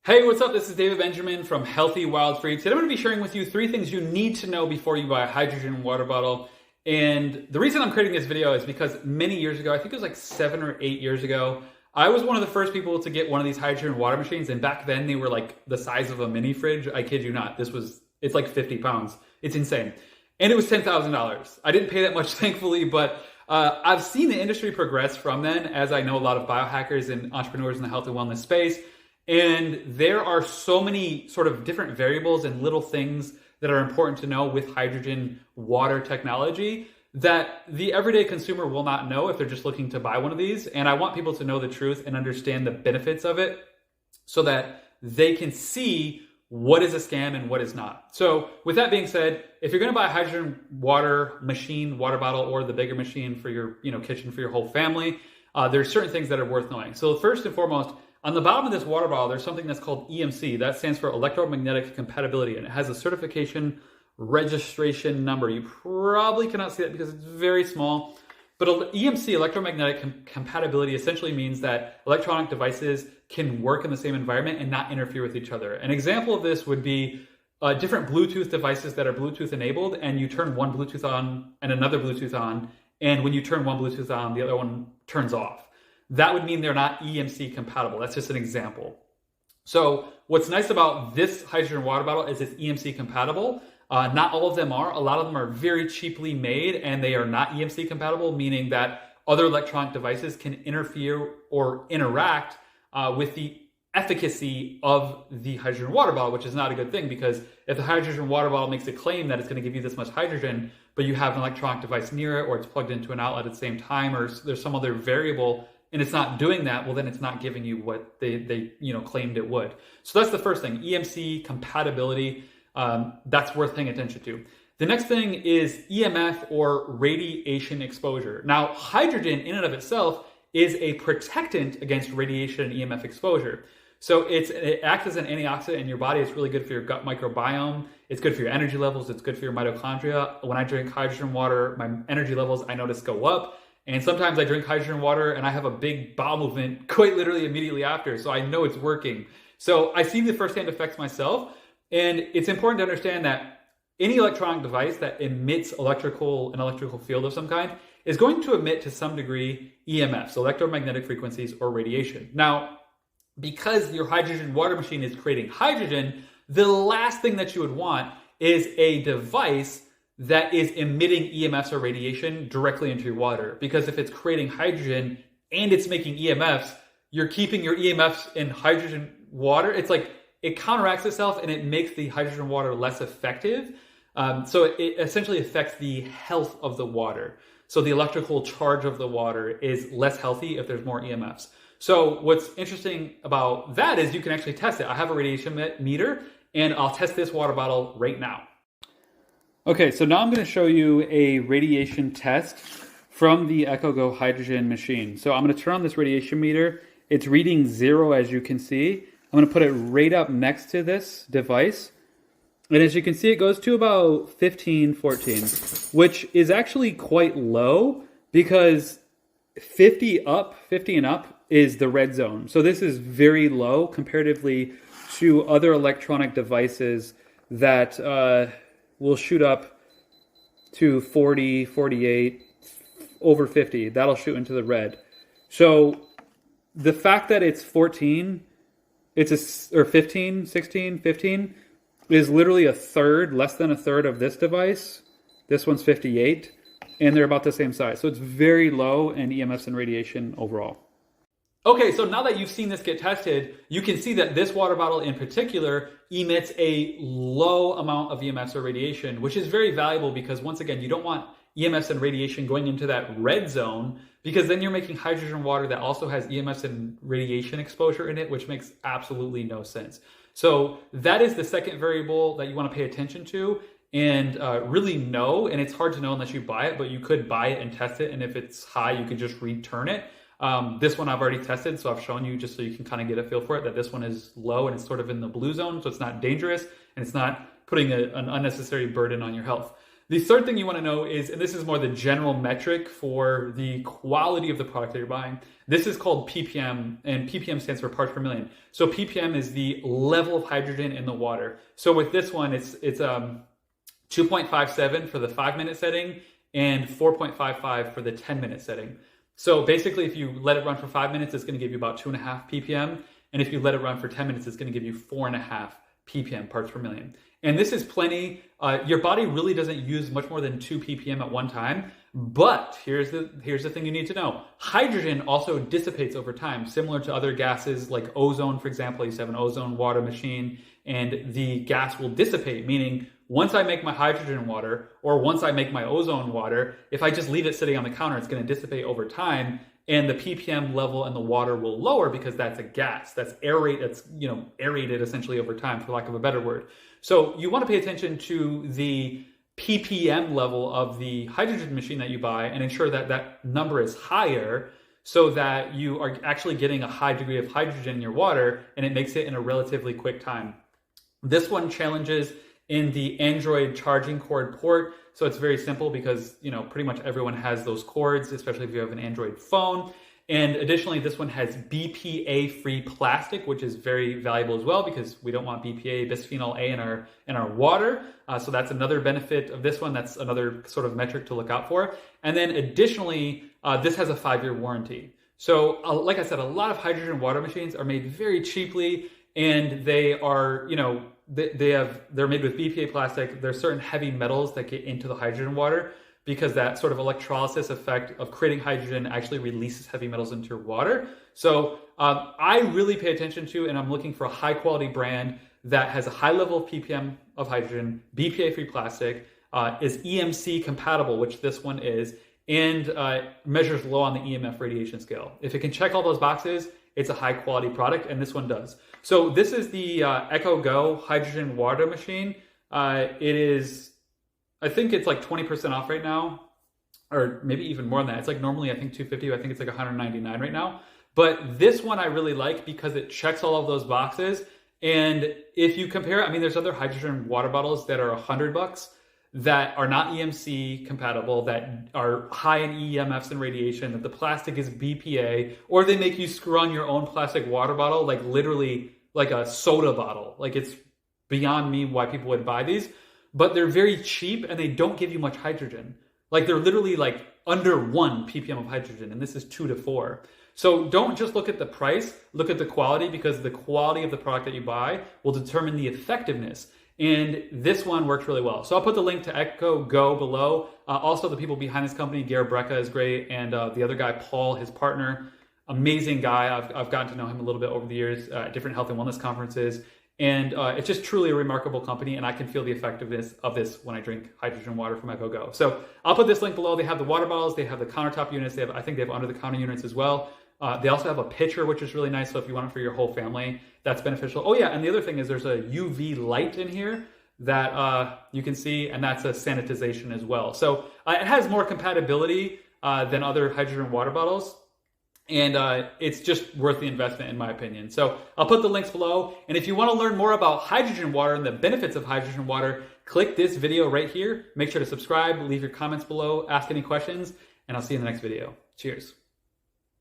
Hey, what's up? This is David Benjamin from Healthy Wild Free. Today I'm going to be sharing with you 3 things you need to know before you buy a hydrogen water bottle. And the reason I'm creating this video is because many years ago, I think it was like 7 or 8 years ago, I was one of the first people to get one of these hydrogen water machines. And back then they were like the size of a mini fridge. I kid you not. It's like 50 pounds. It's insane. And it was $10,000. I didn't pay that much, thankfully, but I've seen the industry progress from then, as I know a lot of biohackers and entrepreneurs in the health and wellness space. And there are so many sort of different variables and little things that are important to know with hydrogen water technology that the everyday consumer will not know if they're just looking to buy one of these. And I want people to know the truth and understand the benefits of it so that they can see what is a scam and what is not. So with that being said, if you're going to buy a hydrogen water machine, water bottle, or the bigger machine for your kitchen for your whole family, there's certain things that are worth knowing. So first and foremost, on the bottom of this water bottle, there's something that's called EMC. That stands for Electromagnetic Compatibility, and it has a certification registration number. You probably cannot see that because it's very small, but EMC, Electromagnetic Compatibility, essentially means that electronic devices can work in the same environment and not interfere with each other. An example of this would be different Bluetooth devices that are Bluetooth enabled, and you turn one Bluetooth on and another Bluetooth on, and when you turn one Bluetooth on, the other one turns off. That would mean they're not EMC compatible. That's just an example. So what's nice about this hydrogen water bottle is it's EMC compatible. Not all of them are. A lot of them are very cheaply made and they are not EMC compatible, meaning that other electronic devices can interfere or interact with the efficacy of the hydrogen water bottle, which is not a good thing, because if the hydrogen water bottle makes a claim that it's going to give you this much hydrogen, but you have an electronic device near it, or it's plugged into an outlet at the same time, or there's some other variable and it's not doing that, well, then it's not giving you what they claimed it would. So that's the first thing, EMC compatibility. That's worth paying attention to. The next thing is EMF or radiation exposure. Now, hydrogen in and of itself is a protectant against radiation and EMF exposure. So it acts as an antioxidant in your body. It's really good for your gut microbiome. It's good for your energy levels. It's good for your mitochondria. When I drink hydrogen water, my energy levels, I notice, go up. And sometimes I drink hydrogen water and I have a big bowel movement quite literally immediately after. So I know it's working. So I see the firsthand effects myself. And it's important to understand that any electronic device that emits an electrical field of some kind is going to emit to some degree EMFs, electromagnetic frequencies, or radiation. Now, because your hydrogen water machine is creating hydrogen, the last thing that you would want is a device that is emitting EMFs or radiation directly into your water. Because if it's creating hydrogen and it's making EMFs, you're keeping your EMFs in hydrogen water. It's like it counteracts itself and it makes the hydrogen water less effective. So it essentially affects the health of the water. So the electrical charge of the water is less healthy if there's more EMFs. So what's interesting about that is you can actually test it. I have a radiation meter and I'll test this water bottle right now. Okay, so now I'm going to show you a radiation test from the EcoGo hydrogen machine. So I'm going to turn on this radiation meter. It's reading 0, as you can see. I'm going to put it right up next to this device. And as you can see, it goes to about 15, 14, which is actually quite low because 50 and up is the red zone. So this is very low comparatively to other electronic devices that will shoot up to 40, 48, over 50. That'll shoot into the red. So the fact that it's 14, or 15, 16, 15 is literally a third, less than a third of this device. This one's 58, and they're about the same size. So it's very low in EMFs and radiation overall. Okay, so now that you've seen this get tested, you can see that this water bottle in particular emits a low amount of EMFs or radiation, which is very valuable because, once again, you don't want EMFs and radiation going into that red zone, because then you're making hydrogen water that also has EMFs and radiation exposure in it, which makes absolutely no sense. So that is the second variable that you want to pay attention to and really know. And it's hard to know unless you buy it, but you could buy it and test it. And if it's high, you could just return it. This one I've already tested, so I've shown you just so you can kind of get a feel for it, that this one is low and it's sort of in the blue zone, so it's not dangerous and it's not putting an unnecessary burden on your health. The third thing you want to know is, and this is more the general metric for the quality of the product that you're buying, this is called PPM, and PPM stands for parts per million. So PPM is the level of hydrogen in the water. So with this one, it's 2.57 for the 5-minute setting and 4.55 for the 10-minute setting. So basically, if you let it run for 5 minutes, it's going to give you about 2.5 ppm. And if you let it run for 10 minutes, it's going to give you 4.5 ppm parts per million. And this is plenty. Your body really doesn't use much more than 2 ppm at one time. But here's the thing you need to know. Hydrogen also dissipates over time, similar to other gases like ozone, for example. I used to have an ozone water machine, and the gas will dissipate, meaning once I make my hydrogen water or once I make my ozone water, if I just leave it sitting on the counter, it's going to dissipate over time, and the ppm level in the water will lower because that's a gas. That's aerated essentially over time, for lack of a better word. So you want to pay attention to the ppm level of the hydrogen machine that you buy and ensure that that number is higher so that you are actually getting a high degree of hydrogen in your water, and it makes it in a relatively quick time. This one challenges in the Android charging cord port. So it's very simple because, pretty much everyone has those cords, especially if you have an Android phone. And additionally, this one has BPA Free Plastic, which is very valuable as well because we don't want BPA, bisphenol A in our water. So that's another benefit of this one. That's another sort of metric to look out for. And then additionally, this has a 5-year warranty. So like I said, a lot of hydrogen water machines are made very cheaply, and they are, they're made with BPA plastic. There's certain heavy metals that get into the hydrogen water because that sort of electrolysis effect of creating hydrogen actually releases heavy metals into your water. So I really pay attention to, and I'm looking for a high quality brand that has a high level of PPM of hydrogen, BPA free plastic, is EMC compatible, which this one is, and measures low on the EMF radiation scale. If it can check all those boxes, it's a high quality product, and this one does. So this is the Echo Go hydrogen water machine. It is, I think it's like 20% off right now, or maybe even more than that. It's like normally I think $250, I think it's like $199 right now. But this one I really like because it checks all of those boxes. And if you compare, there's other hydrogen water bottles that are $100 that are not EMC compatible, that are high in EMFs and radiation, that the plastic is BPA, or they make you screw on your own plastic water bottle, like literally like a soda bottle. Like, it's beyond me why people would buy these, but they're very cheap and they don't give you much hydrogen. Like, they're literally like under 1 ppm of hydrogen, and this is 2 to 4. So don't just look at the price, look at the quality, because the quality of the product that you buy will determine the effectiveness. And this one works really well. So I'll put the link to Echo Go below. Also, the people behind this company, Garrett Brecka is great. And the other guy, Paul, his partner, amazing guy. I've gotten to know him a little bit over the years at different health and wellness conferences. And it's just truly a remarkable company. And I can feel the effectiveness of this when I drink hydrogen water from Echo Go. So I'll put this link below. They have the water bottles. They have the countertop units. I think they have under the counter units as well. They also have a pitcher, which is really nice. So if you want it for your whole family, that's beneficial. Oh yeah, and the other thing is there's a UV light in here that you can see, and that's a sanitization as well. So it has more compatibility than other hydrogen water bottles. And it's just worth the investment, in my opinion. So I'll put the links below. And if you want to learn more about hydrogen water and the benefits of hydrogen water, click this video right here. Make sure to subscribe, leave your comments below, ask any questions, and I'll see you in the next video. Cheers.